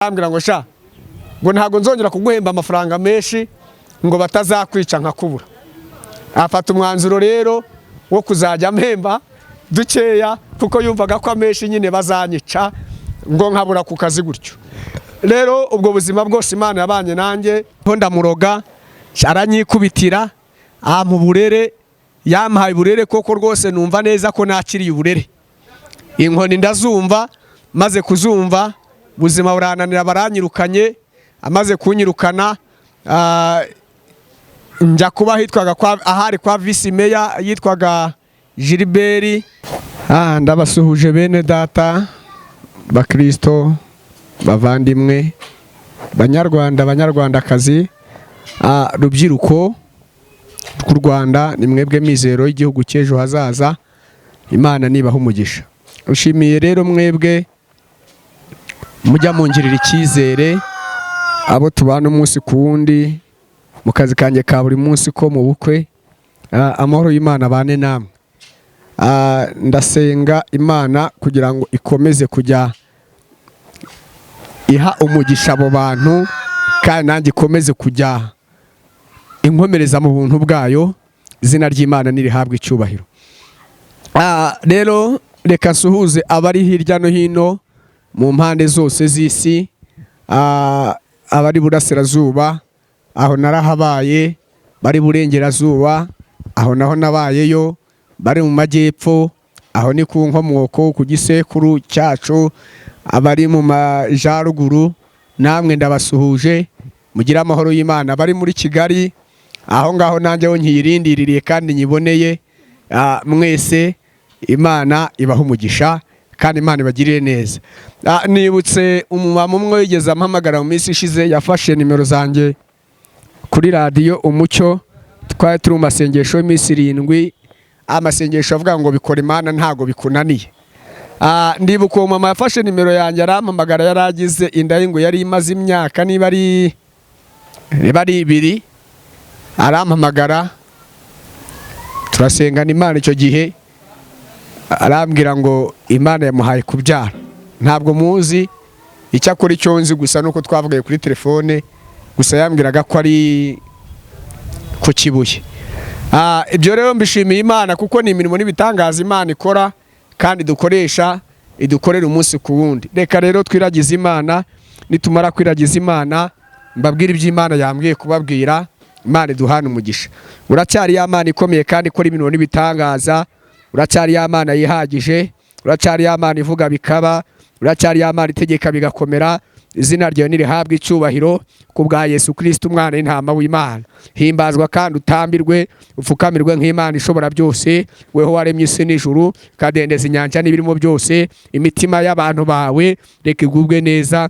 ambwira ngo sha ngo ntago nzongera kuguhemba amafaranga menshi ngo batazakwica nkakubura. Afata umwanzuro rero wo kuzajya mpemba dukeya kuko yumvaga ko amenshi nyine bazanyica ngo nkabura ku kazi gutyo. Rero ubwo buzima bwose Imana yabanye nanjye ho ndamuroga aranyikubitira mu burere yampaye burere koko rwose numva neza ko nakiriye uburere. Inkoni ndazumva maze kuzumva buzima burananira baranyirukanye amaze kunyirukana njya kuba hitwaga ahari kwa vice meya yitwaga Gilbert. Ndabasuhuje bene data bakristo bavandimwe banyarwandakazi rubyiruko rw'u Rwanda ni mwebwe mizero y'igihugu cy'ejo hazaza. Imana nibaha umugisha. Ushimiye rero mwebwe mujya mungirira icyizere abo tubana umunsi ku wundi mu kazi kanjye ka buri munsi ko mu bukwe. Amahoro y'Imana bane namwe. Ndasenga Imana kugira ngo ikomeze kujya iha umugisha abo bantu kandi nanjye ikomeze kujya inkomereza mu buntu bwayo. Izina ry'Imana nirihabwe icyubahiro. Rero reka nsuhuze abari hirya no hino mu mpande zose z'isi, abari burasirazuba aho narahabaye, bari burengerazuba aho naho nabayeyo, bari mu majyepfo aho ni ku nkomoko ku gisekuru cyacu, abari mu majaruguru namwe ndabasuhuje mugira amahoro y'Imana. Bari muri Kigali aho ngaho nanjye ho nkiyirindiririye kandi nyiboneye, mwese Imana ibaha umugisha kandi Imana ibagirire neza. Nibutse umumama umwe yigeze ampamagara mu minsi ishize, yafashe nimero zanjye kuri radio Umucyo, twari turi mu masengesho y'iminsi 7, amasengesho avuga ngo bikora Imana ntago bikunaniye. Ndibuka uwo mama yafashe nimero yanjye arampamagara, yaragize inda y'ingo yari imaze imyaka niba ari 2, arampamagara turasengana Imana. Icyo gihe arambwira ngo Imana yamuhaye kubyara. Ntabwo muzi icyo akora, icyo nzi gusa nuko twavugaye kuri telefone, gusa yambwiraga ko ari ku Kibuye. Ibyo rero mbishimiye Imana kuko ni imirimo n'ibitangaza Imana ikora kandi dukoresha idukorera umunsi ku wundi. Reka rero twiragize Imana, nitumara kwiragiza Imana mbabwira iby'Imana yambwiye kubabwira. Imana duhana umugisha. Uracyari ya Mana ikomeye kandi ikora imirimo n'ibitangaza, uracyari ya Mana yihagije, uracyari ya Mana ivuga bikaba, uracyari ya Mana itegeka bigakomera. Izina ryawe nirihabwe icyubahiro kubwa Yesu Kristo umwana w'intama w'Imana. Himbazwa kandi utambirwe upfukamirwe nk'Imana ishobora byose, weho waremye isi n'ijuru kadendeza inyanja n'ibirimo byose. Imitima y'abantu bawe reka igubwe neza,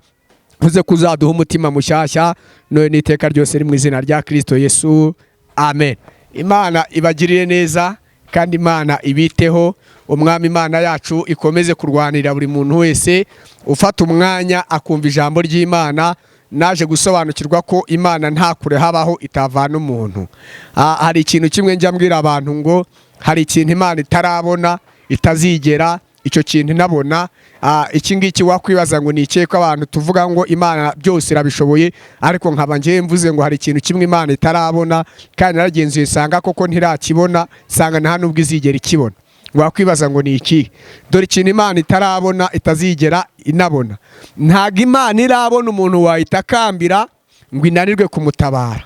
uze kuzaduha umutima mushyashya none n'iteka ryose ri mu izina rya Kristo Yesu, amen. Imana ibagirire neza kandi Imana ibiteho. Umwami Imana yacu ikomeze kurwanira buri muntu wese ufata umwanya akumva ijambo ry'Imana. Naje gusobanukirwa ko Imana nta kure habaho itavana umuntu. Hari ikintu kimwe njya mbwira abantu ngo hari ikintu Imana itarabona itazigera, icyo kintu nabona. Iki ngiki wakwibaza ngo ni ikihe ko abantu tuvuga ngo Imana byose irabishoboye, ariko nkaba ngiye mvuze ngo hari ikintu kimwe Imana itarabona kandi naragenzuye sanga koko ntirakibona, sanga nta nubwo izigera ikibona. Wakwibaza ngo ni iki? Dore ikintu Imana itarabona itazigera inabona. Ntago Imana irabona umuntu wayitakambira ngo inanirwe kumutabara.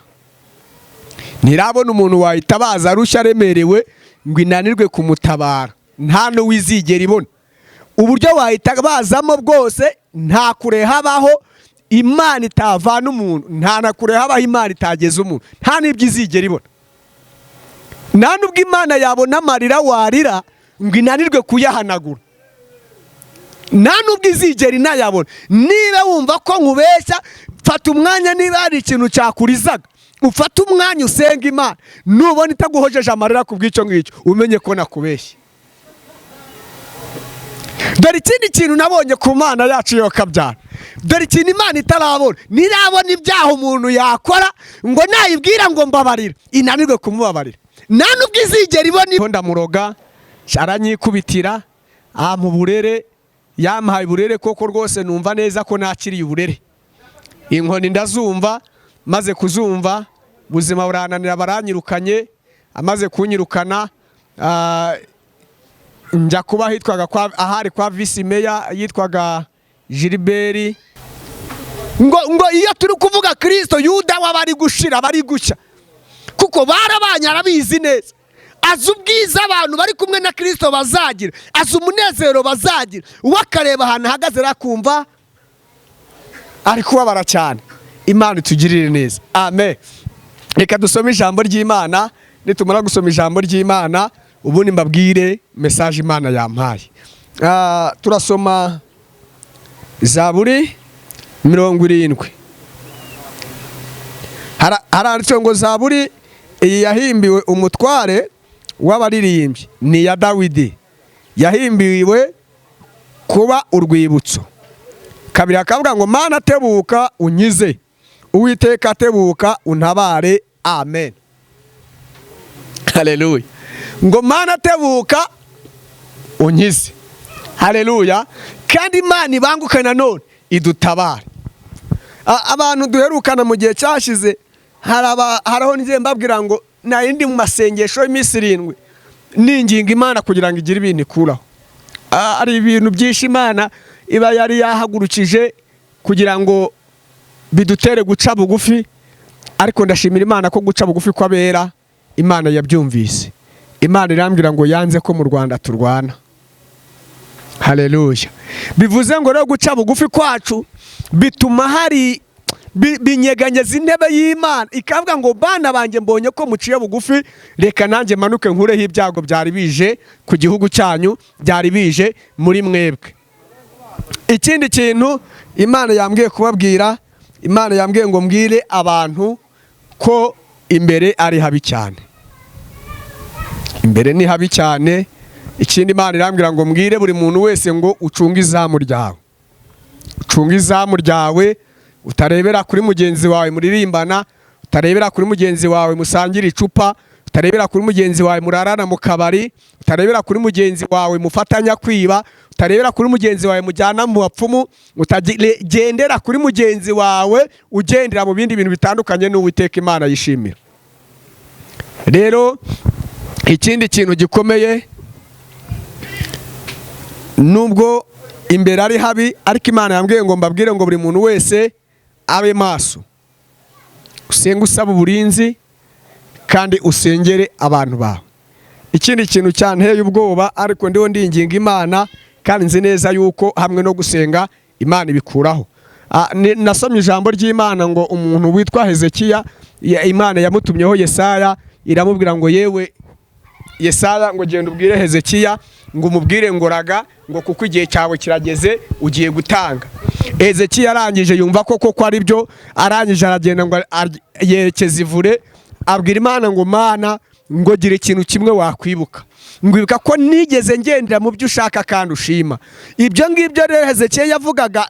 Ntirabona umuntu wayitabaza arushya aremerewe ngo inanirwe kumutabara. Nta no wizigera ibona. Uburyo wayitabazamo bwose nta kure habaho Imana itavana umuntu, nta na kure habaho Imana itageza umuntu, nta n'ibyo izigera ibona. Nta nubwo Imana yabona amarira warira ngo inanirwe kuyahanagura, nta nubwo izigera inayabona. Niba wumva ko nkubeshya, fata umwanya, niba hari ikintu cyakurizaga ufata umwanya usenga Imana. Nubona itaguhojeje amarira ku bw'icyo ngicyo umenye ko nakubeshye. Dore ikindi kintu nabonye ku Mana yacu yo kabyara. Dore ikintu Imana itarabona, nirabona ibyaha umuntu yakora ngo nayibwira ngo mbabarira inanirwe kumubabarira. Nta nubwo izigera ibona. Ndamuroga aranyikubitira mu burere yampaye burere koko rwose numva neza ko nakiriye uburere. inkoni ndazumva, maze kuzumva ubuzima burananira, baranyirukanye. Amaze kunyirukana njya kuba hitwaga ahari kwa visi meya yitwaga Gilbert. ngo iyo turi kuvuga Kristo, Yuda wabari gushira, bari gucya, kuko barabanye, arabizi neza, azi ubwiza abantu bari kumwe na Kristo bazagira, azi umunezero bazagira. Uwakareba ahantu ahagaze rakumva ari kubabara cyane. Imana itugirire neza, amen. Reka dusome ijambo ry'Imana, nitumara gusoma ijambo ry'Imana ubundi mbabwire message Imana yampaye. Turasoma Zaburi 70. Haranditse ngo Zaburi iyi yahimbiwe umutware w'abaririmbyi, ni ya Dawidi, yahimbiwe kuba urwibutso. Kabiri akavuga ngo Mana tebuka unyize, Uwiteka tebuka untabare, amen. Haleluya. Ngo Mana tebuka unyize, haleluya. Kandi Imana ibangukana none idutabare. Abantu duherukana mu gihe cyashize, haraho ngiye mbabwira ngo nayindi mu masengesho y'iminsi 7 ninginga Imana kugira ngo igire ibintu ikuraho. Ari ibintu byinshi Imana iba yari yahagurukije kugira ngo bidutere guca bugufi, ariko ndashimira Imana ko guca bugufi kw'abera Imana yabyumvise. Imana irambwira ngo yanze ko mu Rwanda turwana. Haleluya. Bivuze ngo rero guca bugufi kwacu bituma hari binyeganyeza intebe y'Imana, ikavuga ngo bana banjye mbonye ko muciye bugufi, reka nanjye manuke nkureho ibyago byari bije ku gihugu cyanyu, byari bije muri mwebwe. Ikindi kintu Imana yambwiye kubabwira, Imana yambwiye ngo mbwire abantu ko imbere ari habi cyane. Imbere ni habi cyane. Ikindi Imana irambwira ngo mbwire buri muntu wese ngo ucunge izamu ryawe. Ucunge izamu ryawe, utarebera kuri mugenzi wawe muririmbana, utarebera kuri mugenzi wawe musangira icupa, utarebera kuri mugenzi wawe murarana mu kabari, utarebera kuri mugenzi wawe mufatanya kwiba, utarebera kuri mugenzi wawe mujyana mu bapfumu, utagendera kuri mugenzi wawe ugendera mu bindi bintu bitandukanye n'Uwiteka Imana yishimira. Rero ikindi kintu gikomeye, nubwo imbere ari habi, ariko Imana yambwiye ngo mbabwire ngo buri muntu wese abe maso, usenga usaba uburinzi kandi usengere abantu bawe. Ikindi kintu cyanteye ubwoba, ariko ndiho ndinginga Imana kandi nzi neza yuko hamwe no gusenga Imana ibikuraho. Nasomye ijambo ry'Imana ngo umuntu witwa Hezekiya, Imana yamutumyeho Yesaya, iramubwira ngo yewe Yesaya ngo genda ubwire Hezekiya ngo umubwire ngo raga, ngo kuko igihe cyawe kirageze ugiye gutanga. Hezekiya arangije yumva ko ari byo, arangije aragenda ngo yerekeza ivure, abwira Imana ngo Mana ngo gira ikintu kimwe wakwibuka, ngwibuka ko nigeze ngendera mu byo ushaka kandi ushima. Ibyo ngibyo rero Hezekiya yavugaga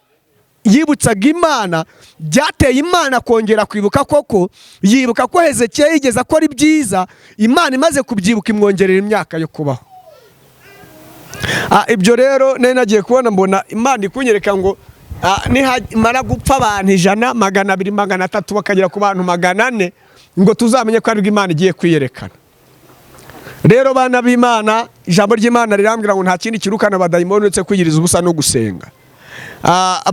yibutsaga Imana, byateye Imana kongera kwibuka koko, yibuka ko Hezekiya yigeze akora ibyiza, Imana imaze kubyibuka imwongerera imyaka yo kubaho. Ibyo rero nari nagiye kubona mbona Imana ikunyereka ngo nihimara gupfa abantu 100, 200, 300 bakagera ku bantu 400, ngo tuzamenye ko ari Imana igiye kwiyerekana. Rero bana b'Imana, ijambo ry'Imana rirambwira ngo nta kindi kirukana abadayimoni uretse kwigiriza ubusa no gusenga.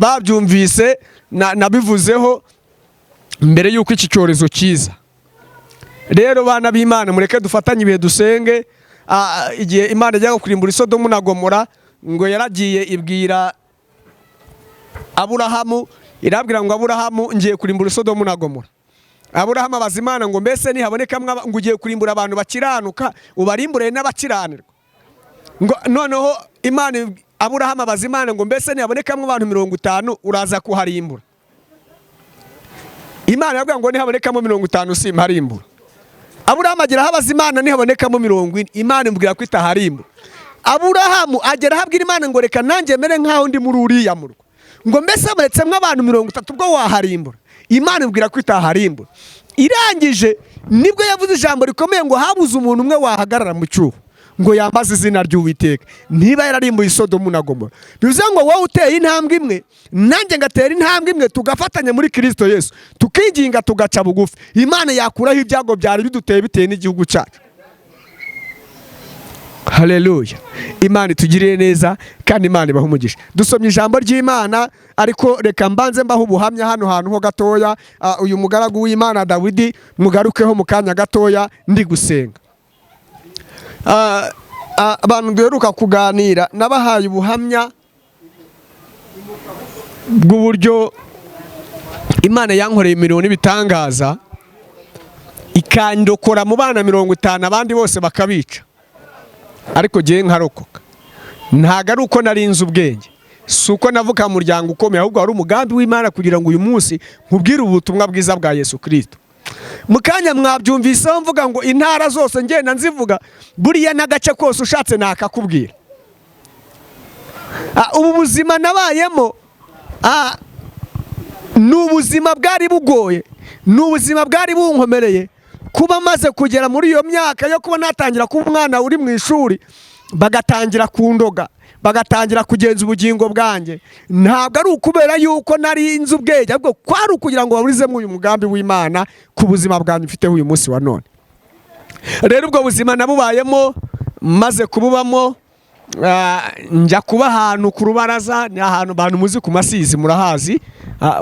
Babyumvise nabivuzeho mbere yuko iki cyorezo kiza. Rero bana b'Imana mureke dufatanye ibihe dusenge. Igihe Imana yajyaga kurimbura Sodomu na Gomora, ngo yaragiye ibwira Aburahamu, irabwira ngo Aburahamu ngiye kurimbura Sodomu na Gomora. Aburahamu abaza Imana ngo mbese nihabonekamwe ngo ugiye kurimbura abantu bakiranuka, ubarimbure n'abakiranirwa. Ngo noneho Imana, Aburahamu abaza Imana ngo mbese nihabonekamwe abantu 50 uraza kuharimbura. Imana yabwira ngo nihabonekamo 50 simparimbura. Aburahamu agera habaza Imana nihabonekamo 40, Imana imbwira ko itaharimbura. Aburahamu agera habwira Imana ngo reka nanjye mere nkaho ndi muri uriya murwa, ngo mbese abaretsemwe abantu 30 ubwo waharimbura. Imana imbwira ko itaharimbura. Irangije nibwo yavuze ijambo rikomeye ngo habuze umuntu umwe wahagarara mu cyuho, ngo yambaze izina ry'Uwiteka, niba yararimbuye Isodomu na Gomora. Bivuze ngo wowe uteye intambwe imwe nanjye ngatera intambwe imwe, tugafatanya muri Kristo Yesu, tukiginga tugaca bugufi, Imana yakuraho ibyago byari biduteye biteye n'igihugu cyacu. Haleluya. Imana itugiriye neza kandi Imana ibaha umugisha. Dusomye ijambo ry'Imana, ariko reka mbanze mbaho ubuhamya hano hantu ho gatoya. Uyu mugaragu w'Imana Dawidi mugarukeho mu kanya gatoya ndi gusenga. Abantu duheruka kuganira nabahaye ubuhamya bw'uburyo Imana yankoreye imirimo n'ibitangaza, ikandokora mu bana 50 abandi bose bakabica, ariko gihe nkarokoka. Ntago ari uko narinze ubwenge, si uko navuka mu muryango ukomeye, ahubwo ari umugambi w'Imana kugira ngo uyu munsi nkubwire ubutumwa bwiza bwa Yesu Kristo. Mukanya mwabyumviseho mvuga ngo intara zose ngenda nzivuga, buriya n'agace kose ushatse nakakubwira. Ubu buzima nabayemo ni ubuzima bwari bugoye, ni ubuzima bwari bunkomereye. Kuba maze kugera muri iyo myaka yo kuba natangira kuba umwana uri mu ishuri, bagatangira kundoga, bagatangira kugenza ubugingo bwanjye, ntabwo ari ukubera yuko nari inzu ubwenge, ahubwo kwari ukugira ngo baburizemo uyu mugambi w'Imana ku buzima bwanjye mfiteho uyu munsi wa none. Rero ubwo buzima nabubayemo, maze kububamo, njya kuba ahantu ku rubaraza, ni ahantu abantu muzi ku Masizi murahazi.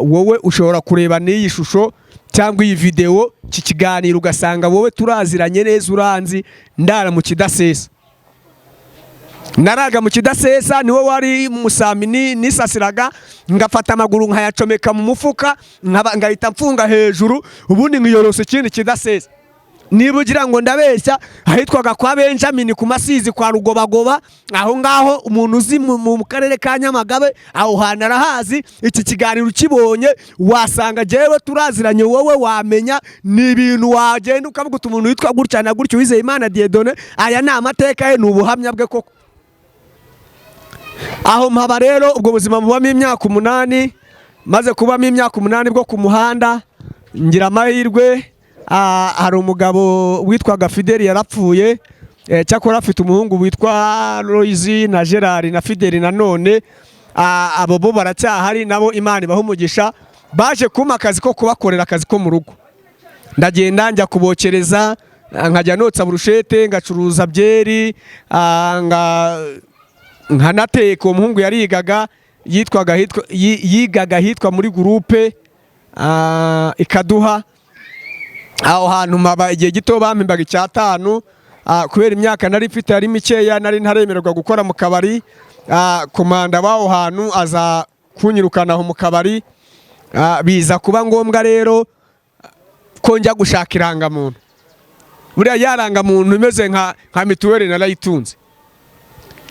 Wowe ushobora kureba n'iyi shusho cyangwa iyi video, iki kiganiro ugasanga wowe turaziranye neza, uranzi. Ndara mu Kidasesa, naraga mu Kidasesa, niwe wari musami nisasiraga, ngafata amaguru nkayacomeka mu mufuka, ngahita mfunga hejuru, ubundi nkiyorosa ikindi Kidasesa. Niba ugira ngo ndabeshya, ahitwaga kwa Benjamin ku Masizi kwa Rugobagoba, aho ngaho umuntu uzi mu karere ka Nyamagabe, aho hantu arahazi. Iki kiganiro ukibonye wasanga jewe turaziranye, wowe wamenya ni ibintu wagenda ukavuga uti umuntu witwa gutya na gutya wizeye Imana Diedone, aya ni amateka ye, ni ubuhamya bwe koko. Aho mpaba rero ubwo buzima mubamo imyaka 8, maze kubamo imyaka 8 bwo ku muhanda, ngira amahirwe. Hari umugabo witwaga Fideli yarapfuye, cyakora afite umuhungu witwa Loizi na Gerard na Fideli nanone. Abo bo baracyahari, nabo Imana ibaha umugisha. Baje kuma akazi ko kubakorera akazi ko mu rugo, ndagenda njya kubokereza, nkajya notsa burushete, ngacuruza byeri, nkanateka. Umuhungu yarigaga, yigaga hitwa muri groupe ikaduha. Aho hantu maba igihe gito bampimbaga 5 kubera imyaka nari mfite ari mikeya, nari ntaremererwa gukora mu kabari. Komanda baho hantu aza kunyirukanaho mu kabari, biza kuba ngombwa rero ko njya gushaka irangamuntu. Buriya yarangamuntu imeze nka mituweli narayitunze,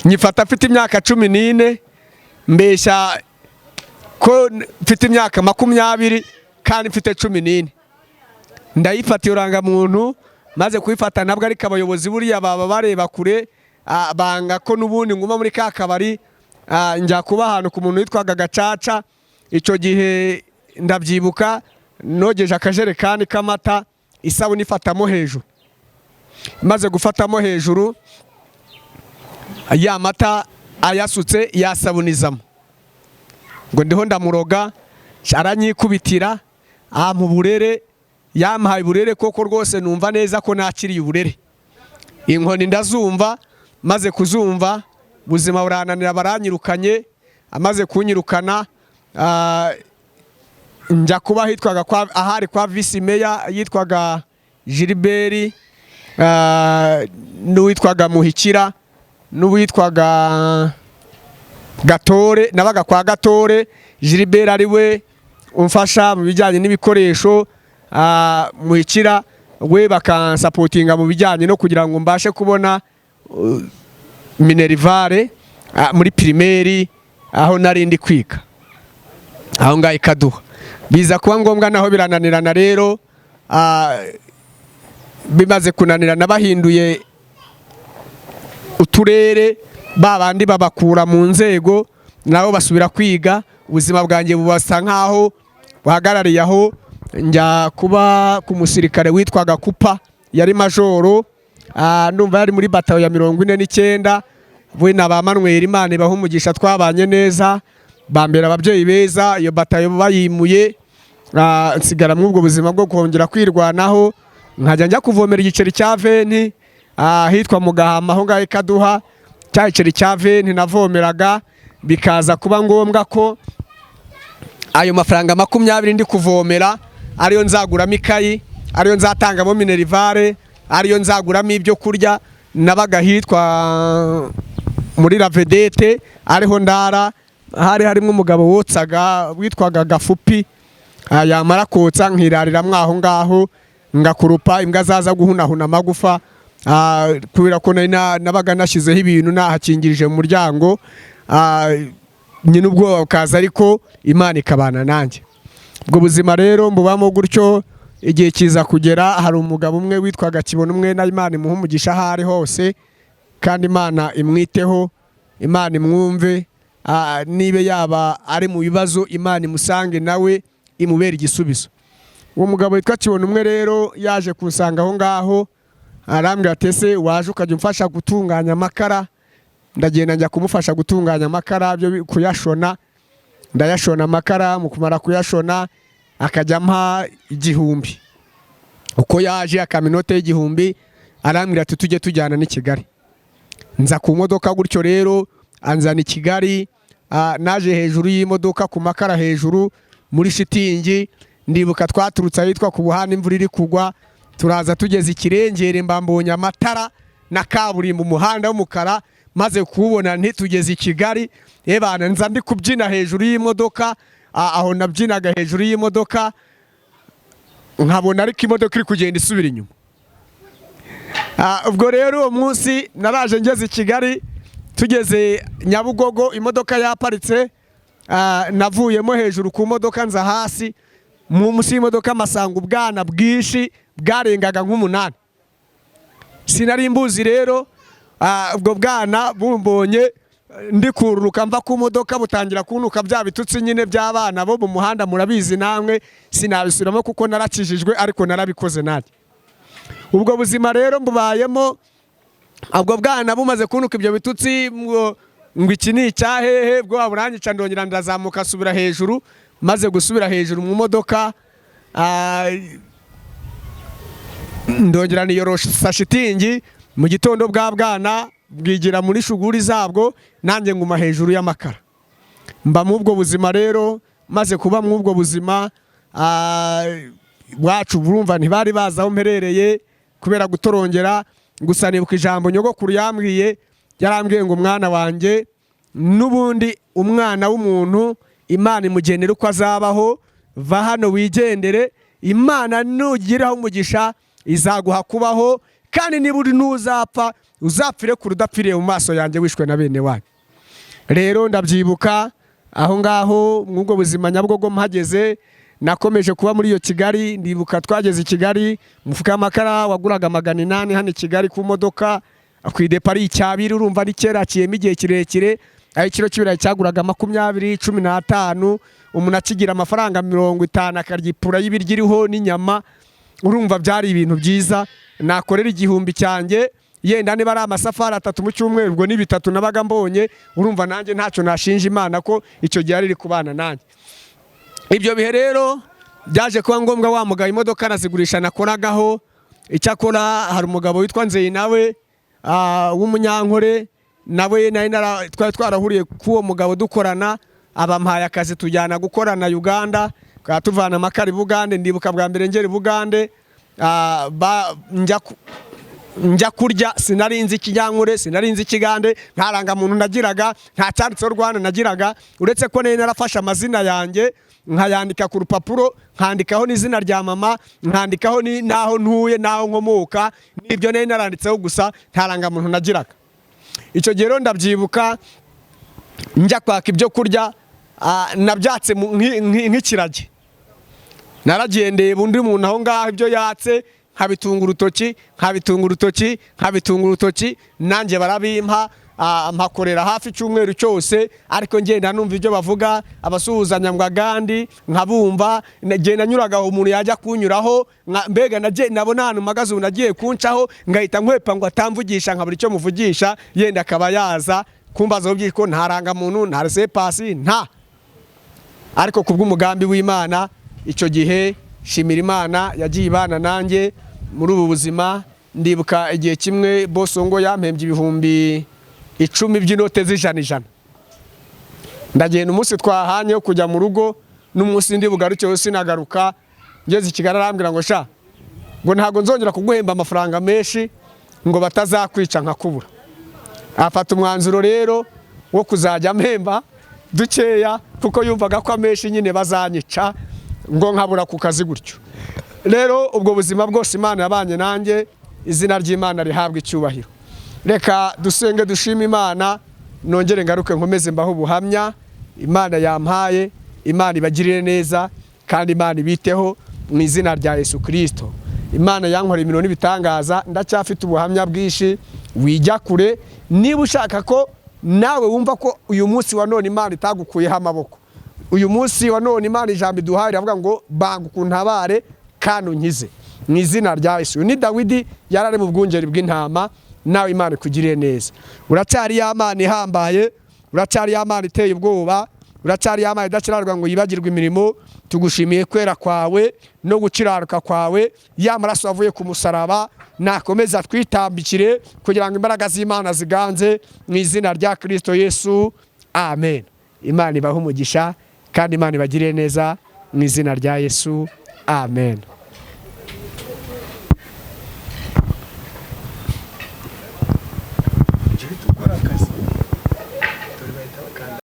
nyifata mfite imyaka 14, mbeshya ko mfite imyaka 20 kandi mfite 14. Ndayifata iyo rangamuntu, maze kuyifata nabwo ariko abayobozi buriya baba bareba kure, banga ko nubundi nguma muri ka kabari. Njya kuba ahantu ku muntu witwaga Gacaca. Icyo gihe ndabyibuka, nogeje akajerekani k'amata, isabuni ifatamo hejuru. Maze gufatamo hejuru, ya mata ayasutse yasabunizamo, ngo ndiho ndamuroga, aranyikubitira, mu burere. Yampaye uburere koko rwose, numva neza ko nakiriye uburere. Inkoni ndazumva, maze kuzumva buzima burananira, baranyirukanye. Amaze kunyirukana, njya kuba hitwaga ahari kwa Vice Mayor yitwaga Gilbert, n'uwitwaga Muhikira, n'uwitwaga Gatore. Nabaga kwa Gatore. Gilbert ari we umfasha mu bijyanye n'ibikoresho, Muhikira we bakansapotinga mu bijyanye no kugira ngo mbashe kubona minerivare muri primaire aho nari ndi kwiga, aho ngaho ikaduha. Biza kuba ngombwa naho birananirana rero, bimaze kunanirana bahinduye uturere, babandi babakura mu nzego nabo basubira kwiga. Ubuzima bwanjye bubasa nkaho buhagarariye aho. Njya kuba ku musirikare witwaga Kupa, yari majoro, ndumva yari muri batayo ya 49 we na ba Manuel Imana ibaha umugisha twabanye neza bambera ababyeyi beza. Iyo batayo bayimuye nsigara mu ubwo buzima bwo kongera kwirwanaho nkajya njya kuvomera igiceri cya veni hitwa mu Gahama aho ngaho ikaduha cya giceri cya veni navomeraga, bikaza kuba ngombwa ko ayo mafaranga 20 ndi kuvomera ariyo nzaguramo ikayi, ariyo nzatangamo minerivare, ariyo nzaguramo ibyo kurya. Nabaga hitwa muri la vedete ariho ndara, hari harimo umugabo wotsaga witwaga Gafupi, yamara kotsa nkirarira mwaho ngaho ngakurupa imbwa zaza guhunahuna amagufa kubera ko nabaga nashizeho ibintu nahakingirije mu muryango nyine ubwoba bukaza, ariko Imana ikabana nanjye. Ubwo buzima rero mbubamo gutyo igihe kiza kugera, hari umugabo umwe witwaga Kibona umwe na Imana imuha umugisha aho ari hose, kandi Imana imwiteho, Imana imwumve, nibe yaba ari mu bibazo Imana imusange nawe imubera igisubizo. Uwo mugabo witwa Kibona umwe rero yaje kunsanga aho ngaho arambwira ati ese waje ukajya umfasha gutunganya amakara. Ndagenda njya kumufasha gutunganya amakara byo kuyashona, ndayashona amakara. Mu kumara kuyashona akajya mpa 1000. Uko yaje akaminote y'1000 arambwira ati tujye tujyana ni Kigali. Nza ku modoka gutyo rero anzana i Kigali, naje hejuru y'imodoka ku makara hejuru muri shitingi. Ndibuka twaturutse ahitwa ku Buhana imvura iri kugwa, turaza tugeze Ikirengere mbambonye amatara na kaburimbo umuhanda w'umukara, maze kubona ntitugeze i Kigali. Ebana nza ndi kubyina hejuru y'imodoka, aho nabyinaga hejuru y'imodoka nkabona ariko imodoka iri kugenda isubira inyuma. Ubwo rero uwo munsi naraje ngeze i Kigali, tugeze Nyabugogo imodoka yaparitse, navuyemo hejuru ku modoka nza hasi munsi y'imodoka masanga ubwana bwinshi bwarengaga nk'8. Sinari mbuzi rero, ubwo bwana bumbonye ndikururuka mva ku modoka butangira kunuka bya bitutsi nyine by'abana bo mu muhanda, murabizi namwe sinabisubiramo kuko narakijijwe, ariko narabikoze nati. Ubwo buzima rero mbubayemo, ubwo bwana bumaze kunuka ibyo bitutsi ngo iki ni icyahehe, bwo aburangica ndongera ndazamuka subira hejuru. Maze gusubira hejuru mu modoka ndongera niyorosa shitingi. Mu gitondo bwa bwana bwigira muri shuguri zabwo, nanjye nguma hejuru y'amakara. Mba mu ubwo buzima rero, maze kuba mu ubwo buzima wacu burumva ntibari bazaho mperereye kubera gutorongera. Gusa nibuka ijambo nyogokuru yambwiye, yarambwiye ngo mwana wanjye, n'ubundi umwana w'umuntu Imana imugenera uko azabaho, va hano wigendere, Imana nugiraho umugisha izaguha kubaho, kandi niba uri n'uzapfa uzapfire ku rudapfiriye mu maso yanjye wishwe na bene wanyu. Rero ndabyibuka aho ngaho mw'ubwo buzima Nyabugogo mpageze, nakomeje kuba muri iyo Kigali. Ndibuka twageze i Kigali, umufuka w'amakara waguraga 800 hano i Kigali ku modoka, ku idepari icyabiri. Urumva ni kera kiyemo igihe kirekire, aho ikiro cy'ibirayi cyaguraga 20, 15, umuntu akigira amafaranga 50 akarya ipura y'ibiryo iriho n'inyama. Urumva byari ibintu byiza. Nakorera 1000 cyanjye, yenda niba ari amasafari 3 mu cyumweru, ubwo ni 3 nabaga mbonye. Urumva nanjye ntacyo nashinja Imana ko icyo gihe ari kubana nanjye. Ibyo bihe rero byaje kuba ngombwa wa mugabo imodoka nazigurisha nakoragaho. Icyakora hari umugabo witwa Nzeye nawe w'umunyankore, nawe twari twarahuriye kuwo mugabo dukorana, abampaye akazi tujyana gukorana Uganda, tuvana amakara i Bugande. Ndibuka bwa mbere ngera i Bugande, njya kurya sinarinzi ikinyankore, sinarinzi ikigande, nta rangamuntu nagiraga, nta cyanditseho Rwanda nagiraga, uretse ko nari narafashe amazina yanjye nkayandika ku rupapuro, nkandikaho n'izina rya mama, nkandikaho n'aho ntuye n'aho nkomoka. Nibyo nari naranditseho gusa, nta rangamuntu nagiraga. Icyo gihe rero ndabyibuka njya kwaka ibyo kurya, nabyatse nk'ikirage. Naragendeye bundi muntu aho ngaho ibyo yatse, nkabitunga urutoki, nanjye barabimpa. mpakorera hafi icyumweru cyose, ariko ngenda numva ibyo bavuga abasuhuzanya ngo agandi nkabumva, ngenda nyuraga umuntu yajya kunyuraho mbega nabona ahantu mpagaze umuntu agiye kuncaho ngahita nkwepa ngo atamvugisha nkabura icyo muvugisha, yenda akaba yaza kumbaza ubyiko ntaranga muntu nta resepasi nta. Ariko kubw'umugambi w'Imana icyo gihe shimira Imana yagiye ibana nanjye muri ubu buzima. Ndibuka igihe kimwe bosongo yampembye ibihumbi 10 by'inote z'ijana. Ndagenda umunsi twahanye yo kujya mu rugo, n'umunsi ndi bugaruke sinagaruka, ngeze Kigali arambwira ngo sha ngo ntago nzongera kuguhemba amafaranga menshi ngo batazakwica nkakubura. Afata umwanzuro rero wo kuzajya mpemba dukeya kuko yumvaga ko amenshi nyine bazanyica ngo nkabura ku kazi gutyo. Rero ubwo buzima bwose Imana yabanye nanjye, izina ry'Imana rihabwa icyubahiro. Reka dusenge dushima Imana, nongere ngaruke nkomeze mbaho ubuhamya Imana yampaye. Imana ibagirire neza kandi Imana ibiteho mu izina rya Yesu Kristo. Imana yankoreye imirimo n'ibitangaza, ndacyafite ubuhamya bwinshi. Wijya kure niba ushaka ko nawe wumva ko uyu munsi wa none Imana itagukuyeho amaboko. Uyu munsi wa none Imana ijambo iduhaye avuga ngo banga ukuntabare kandi unkize mu izina rya Yesu. Ni Dawidi yarari mu bwungeri bw'intama, nawe Imana ikugiriye neza. Uracyari y'Imana ihambaye, uracyari y'Imana iteye ubwoba, uracyari y'Imana idakirarwa ngo yibagirwe imirimo. Tugushimiye kwera kwawe no gukiraruka kwawe, ya maraso avuye ku musaraba nakomeza twitambikire kugira ngo imbaraga z'Imana ziganze mu izina rya Kristo Yesu. Amen. Imana ibahe umugisha kandi Imana ibagirire neza mu izina rya Yesu. Amen.